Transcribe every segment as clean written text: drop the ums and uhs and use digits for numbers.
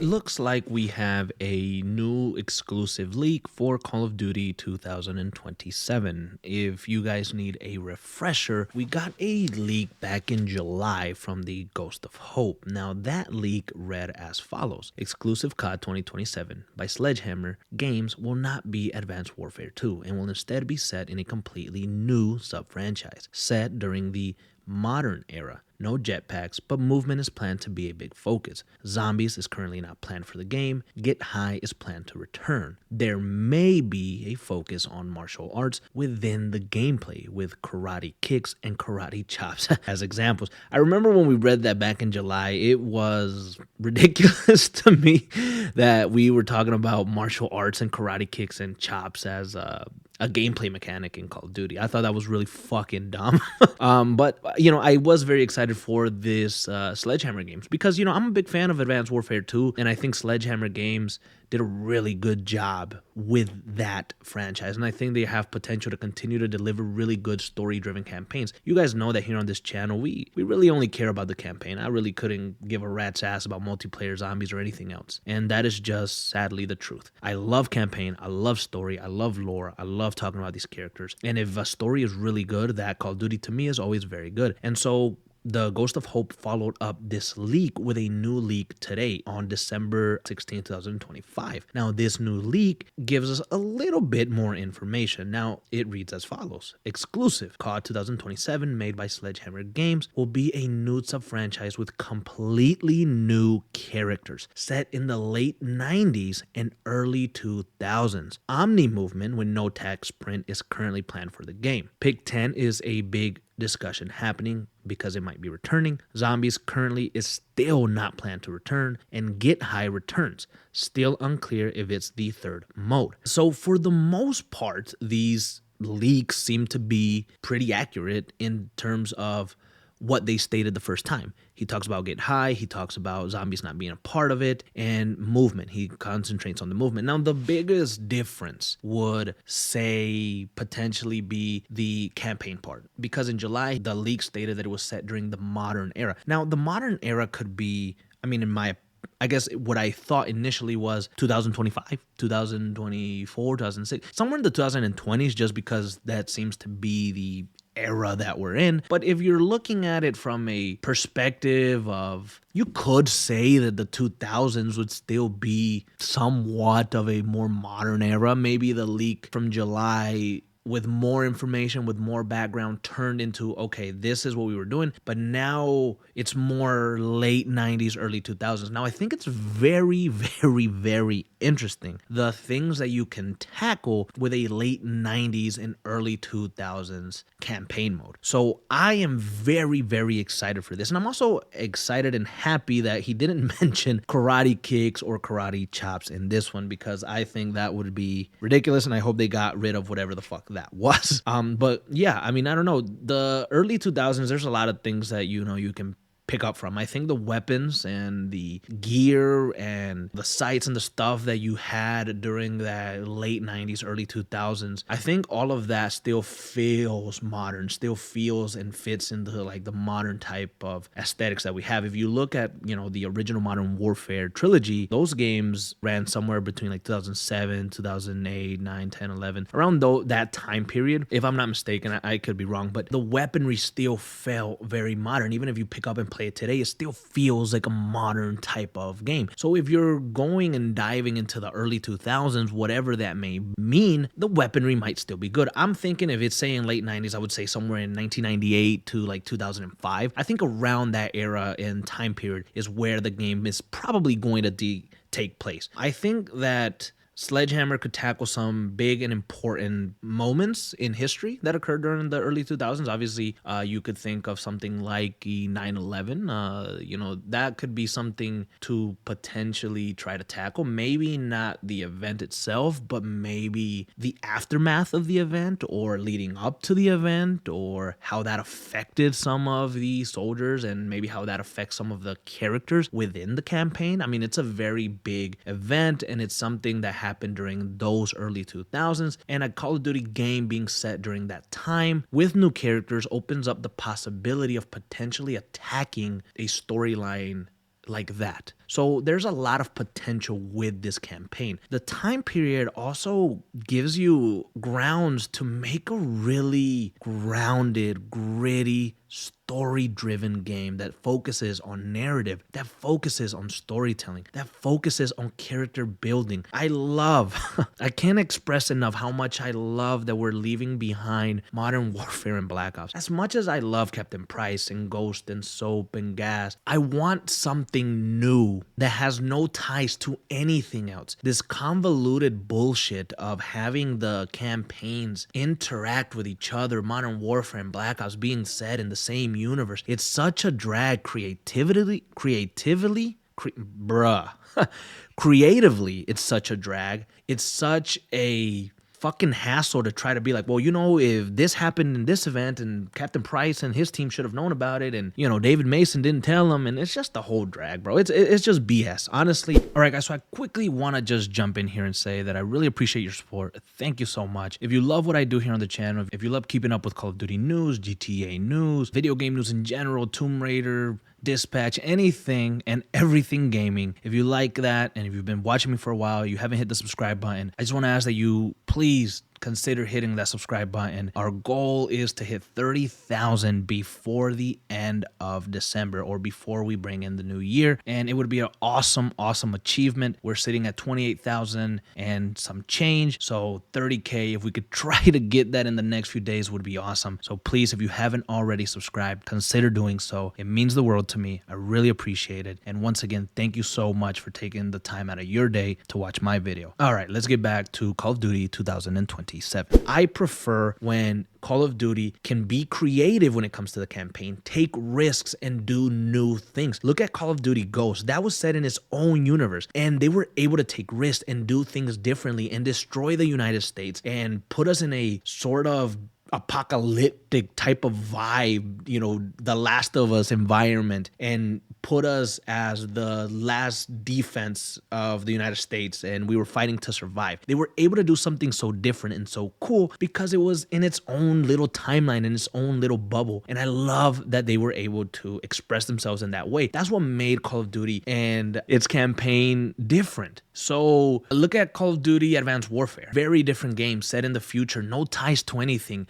looks like we have a new exclusive leak for Call of Duty 2027. If you guys need a refresher, we got a leak back in July from the Ghost of Hope. Now that leak read as follows: exclusive COD 2027 by Sledgehammer Games will not be Advanced Warfare 2 and will instead be set in a completely new sub-franchise, set during the modern era. No jetpacks, but movement is planned to be a big focus. Zombies is currently not planned for the game. Get High is planned to return. There may be a focus on martial arts within the gameplay, with karate kicks and karate chops as examples. I remember when we read that back in July, it was ridiculous to me that we were talking about martial arts and karate kicks and chops as a gameplay mechanic in Call of Duty. I thought that was really fucking dumb. But I was very excited for this Sledgehammer Games because, I'm a big fan of Advanced Warfare 2, and I think Sledgehammer Games did a really good job with that franchise, and I think they have potential to continue to deliver really good story-driven campaigns. You guys know that here on this channel, we really only care about the campaign. I really couldn't give a rat's ass about multiplayer, zombies, or anything else, and that is just sadly the truth. I love campaign, I love story, I love lore, I love talking about these characters, and if a story is really good, that Call of Duty to me is always very good. And so the Ghost of Hope followed up this leak with a new leak today on December 16, 2025. Now, this new leak gives us a little bit more information. Now, it reads as follows: exclusive COD 2027 made by Sledgehammer Games will be a new sub-franchise with completely new characters set in the late 90s and early 2000s. Omni movement with no tag sprint is currently planned for the game. Pick 10 is a big discussion happening because it might be returning. Zombies currently is still not planned to return, and Get High returns. Still unclear if it's the third mode. So for the most part, these leaks seem to be pretty accurate in terms of what they stated the first time. He talks about Get High, he talks about zombies not being a part of it, and movement. He concentrates on the movement. Now, the biggest difference would say potentially be the campaign part, because in July, the leak stated that it was set during the modern era. Now, the modern era could be, I guess what I thought initially was 2025, 2024, 2006, somewhere in the 2020s, just because that seems to be the era that we're in. But if you're looking at it from a perspective of, you could say that the 2000s would still be somewhat of a more modern era. Maybe the leak from July with more information, with more background, turned into, okay, this is what we were doing, but now it's more late 90s, early 2000s. Now, I think it's very, very, very interesting, the things that you can tackle with a late 90s and early 2000s campaign mode. So I am very, very excited for this. And I'm also excited and happy that he didn't mention karate kicks or karate chops in this one, because I think that would be ridiculous, and I hope they got rid of whatever the fuck that was. But yeah, I don't know. The early 2000s, there's a lot of things that you can pick up from. I think the weapons and the gear and the sights and the stuff that you had during that late 90s, early 2000s, I think all of that still feels modern, still feels and fits into like the modern type of aesthetics that we have. If you look at, the original Modern Warfare trilogy, those games ran somewhere between like 2007, 2008, 9, 10, 11, around that time period. If I'm not mistaken, I could be wrong, but the weaponry still felt very modern. Even if you pick up and play it today, it still feels like a modern type of game. So if you're going and diving into the early 2000s, whatever that may mean, the weaponry might still be good. I'm thinking if it's saying late 90s, I would say somewhere in 1998 to like 2005. I think around that era and time period is where the game is probably going to take place. I think that Sledgehammer could tackle some big and important moments in history that occurred during the early 2000s. Obviously, you could think of something like 9/11. That could be something to potentially try to tackle. Maybe not the event itself, but maybe the aftermath of the event or leading up to the event, or how that affected some of the soldiers and maybe how that affects some of the characters within the campaign. It's a very big event, and it's something that happened during those early 2000s, and a Call of Duty game being set during that time with new characters opens up the possibility of potentially attacking a storyline like that. So there's a lot of potential with this campaign. The time period also gives you grounds to make a really grounded, gritty, story-driven game that focuses on narrative, that focuses on storytelling, that focuses on character building. I can't express enough how much I love that we're leaving behind Modern Warfare and Black Ops. As much as I love Captain Price and Ghost and Soap and Gas, I want something new that has no ties to anything else. This convoluted bullshit of having the campaigns interact with each other, Modern Warfare and Black Ops being set in the same universe, it's such a drag creatively, creatively, it's such a drag. It's such a fucking hassle to try to be like, well, if this happened in this event and Captain Price and his team should have known about it, and David Mason didn't tell him, and it's just the whole drag, bro. It's just BS, honestly. All right, guys, so I quickly want to just jump in here and say that I really appreciate your support. Thank you so much. If you love what I do here on the channel, if you love keeping up with Call of Duty news, GTA news, video game news in general, Tomb Raider, Dispatch, anything and everything gaming. If you like that, and if you've been watching me for a while, you haven't hit the subscribe button, I just want to ask that you please consider hitting that subscribe button. Our goal is to hit 30,000 before the end of December, or before we bring in the new year, and it would be an awesome achievement. We're sitting at 28,000 and some change, so 30K, if we could try to get that in the next few days, would be awesome. So please, if you haven't already subscribed, consider doing so. It means the world to me. I really appreciate it. And once again, thank you so much for taking the time out of your day to watch my video. All right, let's get back to Call of Duty 2027. I prefer when Call of Duty can be creative when it comes to the campaign, take risks, and do new things. Look at Call of Duty Ghost. That was set in its own universe, and they were able to take risks and do things differently and destroy the United States and put us in a sort of apocalyptic type of vibe, the Last of Us environment, and put us as the last defense of the United States, and we were fighting to survive. They were able to do something so different and so cool because it was in its own little timeline, in its own little bubble, and I love that they were able to express themselves in that way. That's what made Call of Duty and its campaign different. So look at Call of Duty Advanced Warfare. Very different game, set in the future, no ties to anything.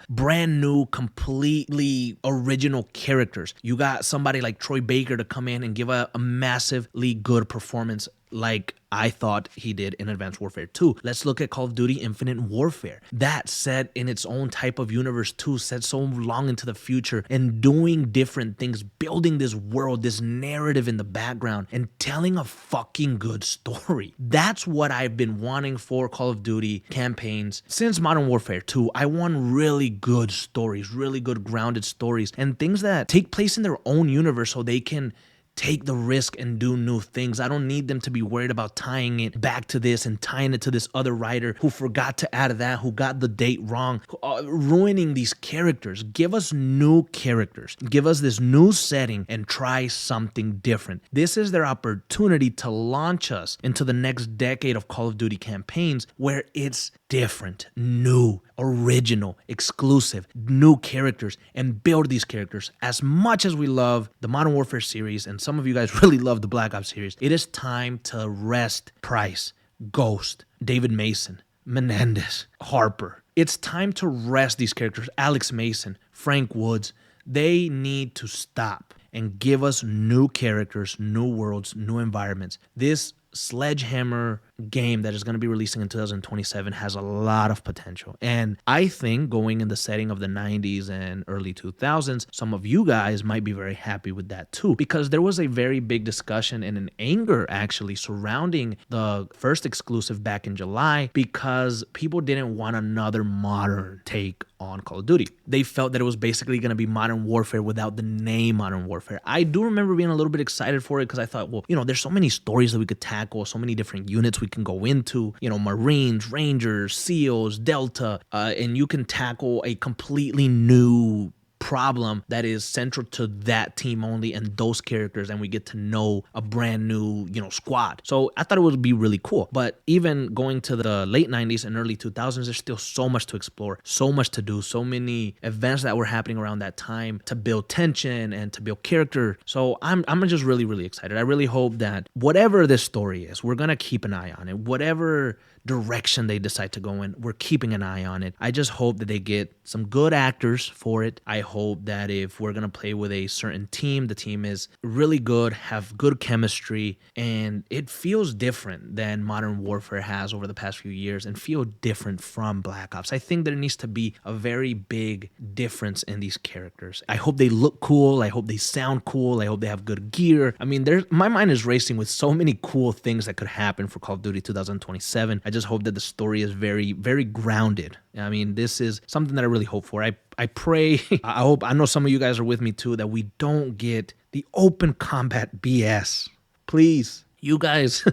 Brand new, completely original characters. You got somebody like Troy Baker to come in and give a massively good performance like I thought he did in Advanced Warfare 2. Let's look at Call of Duty Infinite Warfare. That set in its own type of universe too, set so long into the future and doing different things, building this world, this narrative in the background, and telling a fucking good story. That's what I've been wanting for Call of Duty campaigns since Modern Warfare 2. I want really good stories, really good grounded stories, and things that take place in their own universe so they can take the risk and do new things. I don't need them to be worried about tying it back to this and tying it to this other writer who forgot to add that, who got the date wrong, ruining these characters. Give us new characters. Give us this new setting and try something different. This is their opportunity to launch us into the next decade of Call of Duty campaigns where it's different, new, original, exclusive, new characters, and build these characters. As much as we love the Modern Warfare series, and some of you guys really love the Black Ops series, it is time to rest Price, Ghost, David Mason, Menendez, Harper. It's time to rest these characters. Alex Mason, Frank Woods. They need to stop and give us new characters, new worlds, new environments. This Sledgehammer game that is going to be releasing in 2027 has a lot of potential, and I think going in the setting of the 90s and early 2000s, some of you guys might be very happy with that too, because there was a very big discussion and an anger actually surrounding the first exclusive back in July because people didn't want another modern take on Call of Duty. They felt that it was basically going to be Modern Warfare without the name Modern Warfare. I do remember being a little bit excited for it because I thought, well, there's so many stories that we could tackle, so many different units we can go into, Marines, Rangers, SEALs, Delta, and you can tackle a completely new problem that is central to that team only and those characters, and we get to know a brand new, squad. So I thought it would be really cool. But even going to the late 90s and early 2000s, there's still so much to explore, so much to do, so many events that were happening around that time to build tension and to build character. So I'm just really, really excited. I really hope that whatever this story is, we're going to keep an eye on it. Whatever direction they decide to go in, we're keeping an eye on it. I just hope that they get some good actors for it. I hope that if we're going to play with a certain team, the team is really good, have good chemistry, and it feels different than Modern Warfare has over the past few years and feel different from Black Ops. I think there needs to be a very big difference in these characters. I hope they look cool. I hope they sound cool. I hope they have good gear. I mean, my mind is racing with so many cool things that could happen for Call of Duty 2027. I just hope that the story is very, very grounded. I mean, this is something that I really hope for. I pray, I know some of you guys are with me too, that we don't get the open combat BS. Please. You guys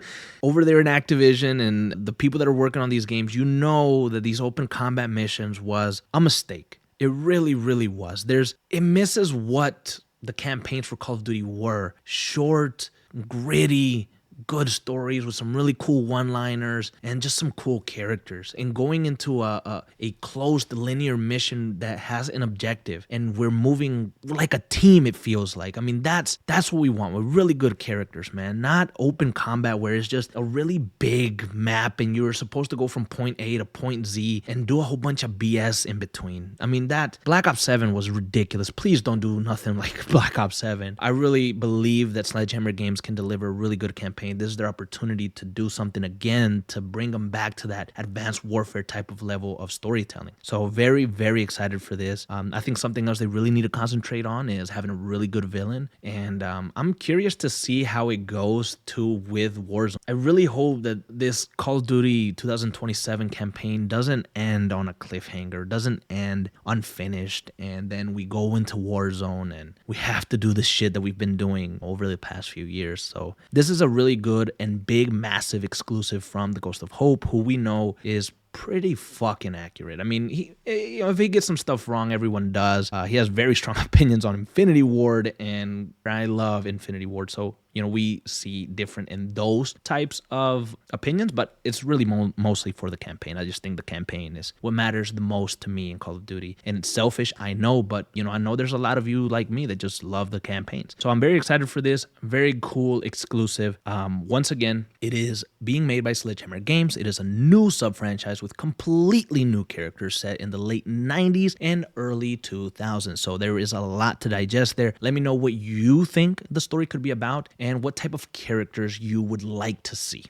over there in Activision and the people that are working on these games, you know that these open combat missions was a mistake. It really, really was. It misses what the campaigns for Call of Duty were. Short, gritty, good stories with some really cool one-liners and just some cool characters. And going into a closed linear mission that has an objective and we're moving like a team, it feels like. I mean, that's what we want with really good characters, man. Not open combat where it's just a really big map and you're supposed to go from point A to point Z and do a whole bunch of BS in between. I mean, that Black Ops 7 was ridiculous. Please don't do nothing like Black Ops 7. I really believe that Sledgehammer Games can deliver a really good campaign. This is their opportunity to do something again, to bring them back to that advanced warfare type of level of storytelling. So very, very excited for this. I think something else they really need to concentrate on is having a really good villain. And I'm curious to see how it goes too with Warzone. I really hope that this Call of Duty 2027 campaign doesn't end on a cliffhanger, doesn't end unfinished, and then we go into Warzone and we have to do the shit that we've been doing over the past few years. So this is a really good and big, massive exclusive from the Ghost of Hope, who we know is pretty fucking accurate. I mean, if he gets some stuff wrong, everyone does. He has very strong opinions on Infinity Ward, and I love Infinity Ward. So, we see different in those types of opinions, but it's really mostly for the campaign. I just think the campaign is what matters the most to me in Call of Duty. And it's selfish, I know, but, I know there's a lot of you like me that just love the campaigns. So I'm very excited for this. Very cool exclusive. Once again, it is being made by Sledgehammer Games. It is a new sub-franchise with completely new characters set in the late 90s and early 2000s. So there is a lot to digest there. Let me know what you think the story could be about and what type of characters you would like to see.